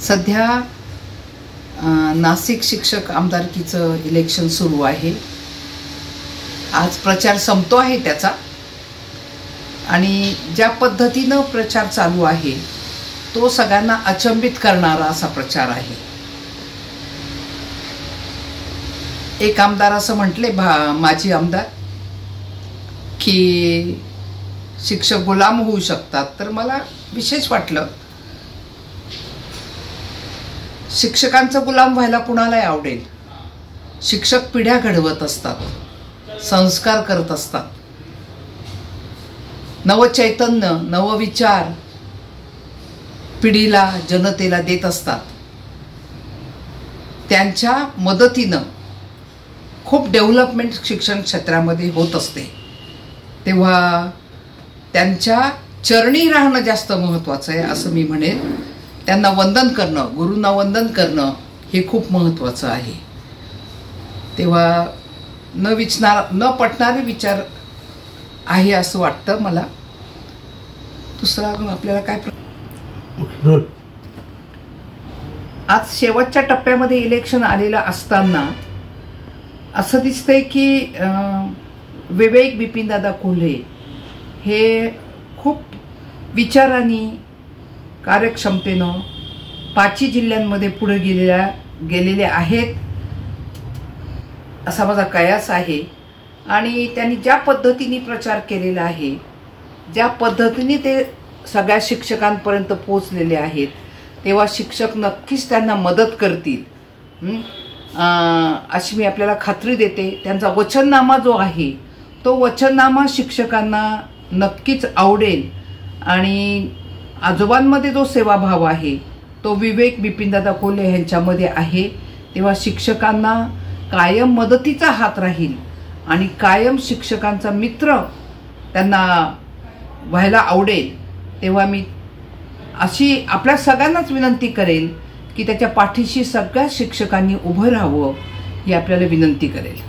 सध्या नाशिक शिक्षक आमदारकीचं इलेक्शन सुरू आहे। आज प्रचार संपतो आहे त्याचा, आणि ज्या पद्धतीनं प्रचार चालू आहे तो सगळ्यांना अचंबित करणारा असा प्रचार आहे। एक आमदार असं म्हटले, माजी आमदार, की शिक्षक गुलाम होऊ शकतात, तर मला विशेष वाटलं। शिक्षकांचा गुलाम व्हायला कुणालाही आवडेल। शिक्षक पिढ्या घडवत असतात, संस्कार करत असतात, नवचैतन्य नवविचार पिढीला जनतेला देत असतात। त्यांच्या मदतीनं खूप डेव्हलपमेंट शिक्षण क्षेत्रामध्ये होत असते, तेव्हा त्यांच्या चरणी राहणं जास्त महत्त्वाचं आहे असं मी म्हणेन। त्यांना वंदन करणं, गुरूंना वंदन करणं हे खूप महत्त्वाचं आहे। तेव्हा न पटणारे विचार आहे असं वाटतं मला। दुसरा आपल्याला काय, आज शेवटच्या टप्प्यामध्ये इलेक्शन आलेलं असताना असं दिसतंय की विवेक बिपिनदादा कोल्हे हे खूप विचारांनी, कार्यक्षमतेनं 5 जिल्ह्यांमध्ये पुढे गेलेले आहेत असा माझा कयास आहे। आणि त्यांनी ज्या पद्धतीने प्रचार केलेला आहे, ज्या पद्धतीने ते सगळ्या शिक्षकांपर्यंत पोहोचलेले आहेत, तेव्हा शिक्षक नक्कीच त्यांना मदत करतील अशी मी आपल्याला खात्री देते। त्यांचा वचननामा जो आहे तो वचननामा शिक्षकांना नक्कीच आवडेल, आणि आजोबांमध्ये जो सेवाभाव आहे तो विवेक बिपिनदादा कोल्हे यांच्यामध्ये आहे। तेव्हा शिक्षकांना कायम मदतीचा हात राहील आणि कायम शिक्षकांचा मित्र त्यांना व्हायला आवडेल। तेव्हा मी अशी आपल्या सगळ्यांनाच विनंती करेल की त्याच्या पाठीशी सगळ्या शिक्षकांनी उभं राहावं ही आपल्याला विनंती करेल।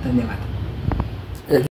धन्यवाद।